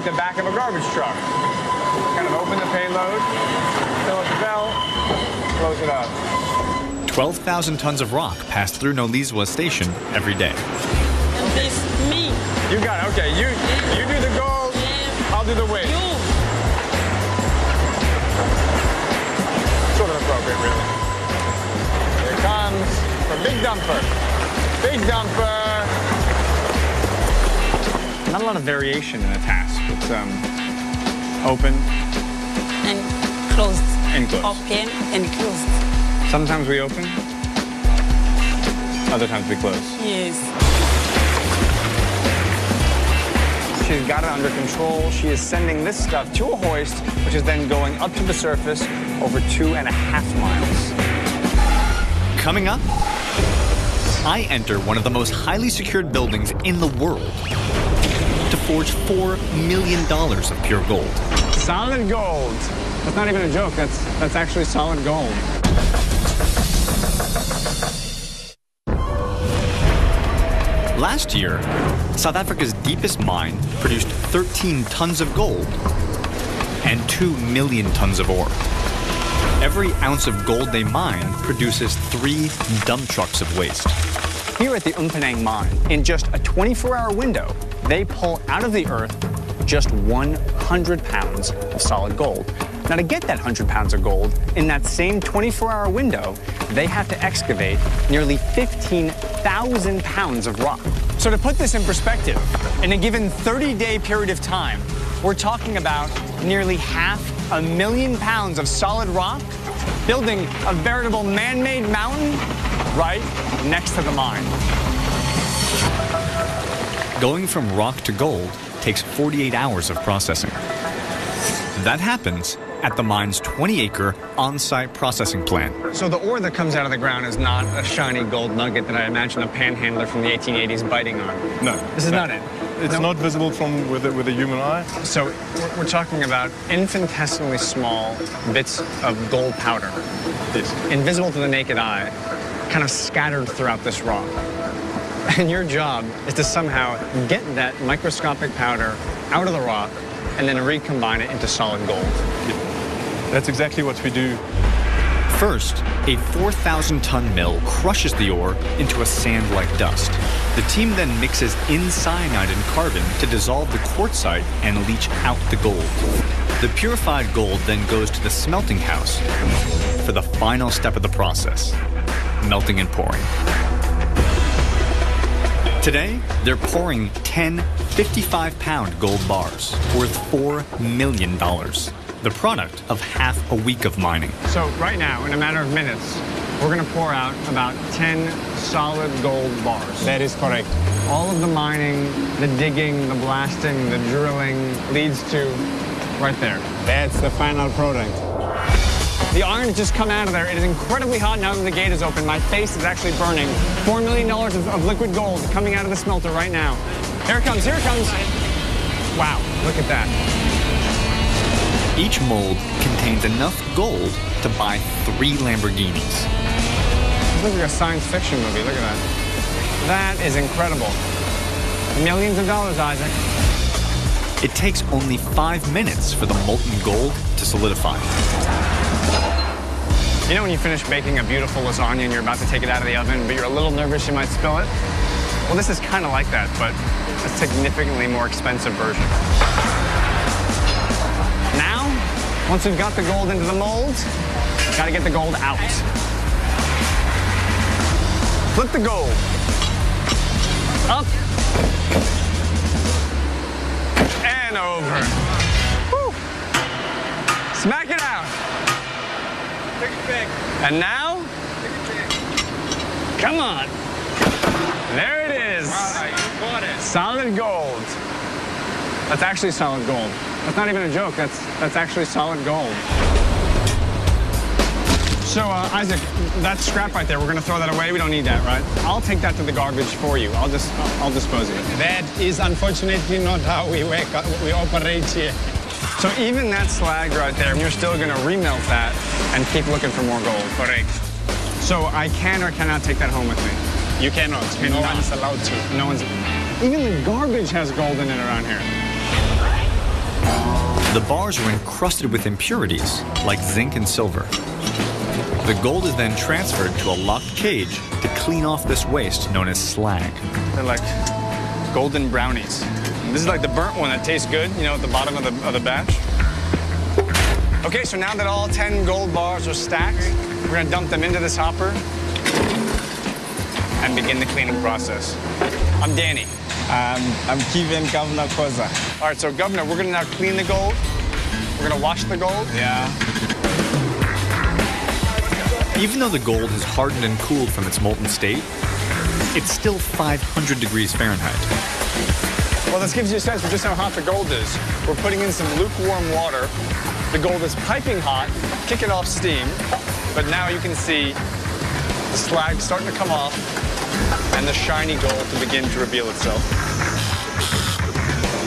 at the back of a garbage truck. Kind of open the payload, fill up the bell, close it up. 12,000 tons of rock pass through Nolizwa station every day. And this me. You got it. Okay, you do the gold, I'll do the weight. Sort of appropriate, really. Here comes the big dumper. Big dumper. Not a lot of variation in the task. It's open And closed. and closed. Open and closed. Sometimes we open, other times we close. Yes. She's got it under control. She is sending this stuff to a hoist, which is then going up to the surface over 2.5 miles. Coming up, I enter one of the most highly secured buildings in the world to forge $4 million of pure gold. Solid gold. That's not even a joke. That's actually solid gold. Last year, South Africa's deepest mine produced 13 tons of gold and 2 million tons of ore. Every ounce of gold they mine produces 3 dump trucks of waste. Here at the Mponeng mine, in just a 24-hour window, they pull out of the earth just 100 pounds of solid gold. Now, to get that 100 pounds of gold, in that same 24-hour window, they have to excavate nearly 15,000 pounds of rock. So to put this in perspective, in a given 30-day period of time, we're talking about nearly 500,000 pounds of solid rock, building a veritable man-made mountain right next to the mine. Going from rock to gold takes 48 hours of processing. That happens at the mine's 20-acre on-site processing plant. So the ore that comes out of the ground is not a shiny gold nugget that I imagine a panhandler from the 1880s biting on. No. This is not it. It's not visible with the human eye. So we're talking about infinitesimally small bits of gold powder. Yes. Invisible to the naked eye, kind of scattered throughout this rock. And your job is to somehow get that microscopic powder out of the rock and then recombine it into solid gold. That's exactly what we do. First, a 4,000-ton mill crushes the ore into a sand-like dust. The team then mixes in cyanide and carbon to dissolve the quartzite and leach out the gold. The purified gold then goes to the smelting house for the final step of the process, melting and pouring. Today, they're pouring 10 55-pound gold bars worth $4 million. The product of half a week of mining. So right now, in a matter of minutes, we're going to pour out about 10 solid gold bars. That is correct. All of the mining, the digging, the blasting, the drilling leads to right there. That's the final product. The iron has just come out of there. It is incredibly hot now that the gate is open. My face is actually burning. $4 million of liquid gold coming out of the smelter right now. Here it comes, here it comes. Wow, look at that. Each mold contains enough gold to buy 3 Lamborghinis. This looks like a science fiction movie, look at that. That is incredible. Millions of dollars, Isaac. It takes only 5 minutes for the molten gold to solidify. You know when you finish baking a beautiful lasagna and you're about to take it out of the oven, but you're a little nervous you might spill it? Well, this is kind of like that, but a significantly more expensive version. Now, once we've got the gold into the mold, we've got to get the gold out. Flip the gold. Up. And over. Woo. Smack it out. And now, come on. There it is. Solid gold. That's actually solid gold. That's not even a joke. That's actually solid gold. So, Isaac, that scrap right there, we're going to throw that away. We don't need that, right? I'll take that to the garbage for you. I'll dispose of it. That is unfortunately not how we operate here. So even that slag right there, you're still going to remelt that and keep looking for more gold. Correct. So I can or cannot take that home with me? You cannot. No one is allowed to. No one's... Even the garbage has gold in it around here. The bars are encrusted with impurities, like zinc and silver. The gold is then transferred to a locked cage to clean off this waste known as slag. They're like golden brownies. This is like the burnt one that tastes good, you know, at the bottom of the batch. Okay, so now that all 10 gold bars are stacked, we're gonna dump them into this hopper and begin the cleaning process. I'm Danny. I'm Kevin Governor Koza. All right, so Governor, we're gonna now clean the gold. We're gonna wash the gold. Yeah. Even though the gold has hardened and cooled from its molten state, it's still 500 degrees Fahrenheit. Well, this gives you a sense of just how hot the gold is. We're putting in some lukewarm water. The gold is piping hot, kicking off steam, but now you can see the slag starting to come off and the shiny gold to begin to reveal itself.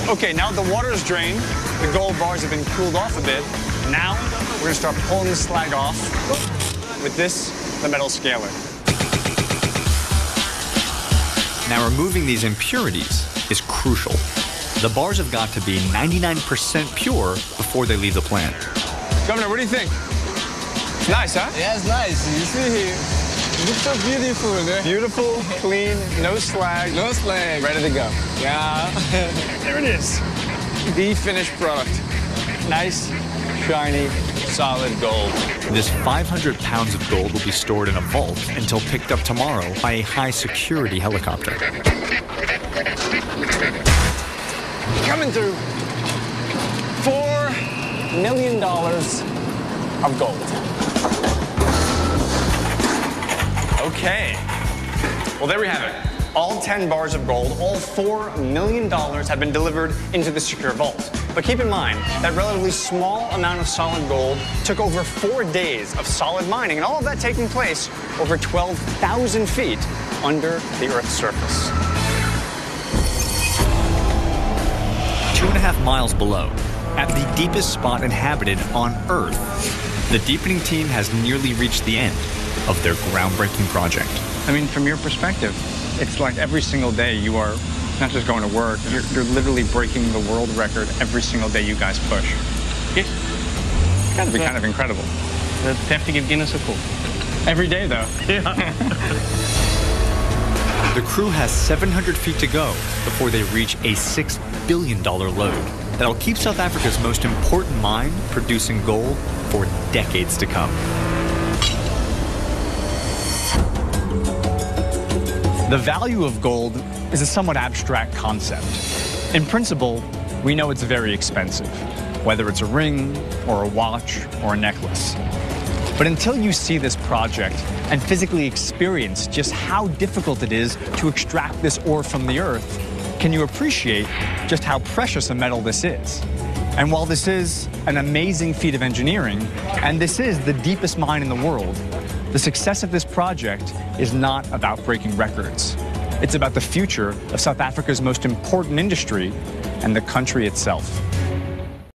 Okay, now the water is drained, the gold bars have been cooled off a bit. Now we're gonna start pulling the slag off with this, the metal scaler. Now, removing these impurities is crucial. The bars have got to be 99% pure before they leave the plant. Governor, what do you think? It's nice, huh? Yeah, it's nice. You see here, it looks so beautiful. Eh? Beautiful, clean, no slag. No slag. Ready to go. Yeah. There it is. The finished product. Nice, shiny, solid gold. This 500 pounds of gold will be stored in a vault until picked up tomorrow by a high-security helicopter. Coming through. $4 million of gold. Okay. Well, there we have it. All 10 bars of gold, all $4 million have been delivered into the secure vault. But keep in mind, that relatively small amount of solid gold took over 4 days of solid mining, and all of that taking place over 12,000 feet under the Earth's surface. 2.5 miles below, at the deepest spot inhabited on Earth, the deepening team has nearly reached the end of their groundbreaking project. I mean, from your perspective, it's like every single day you are not just going to work, you're literally breaking the world record every single day you guys push. Yeah. It's got to be kind of incredible. They have to give Guinness a call. Every day, though. Yeah. The crew has 700 feet to go before they reach a $6 billion load that'll keep South Africa's most important mine producing gold for decades to come. The value of gold is a somewhat abstract concept. In principle, we know it's very expensive, whether it's a ring or a watch or a necklace. But until you see this project and physically experience just how difficult it is to extract this ore from the earth, can you appreciate just how precious a metal this is? And while this is an amazing feat of engineering, and this is the deepest mine in the world, the success of this project is not about breaking records. It's about the future of South Africa's most important industry and the country itself.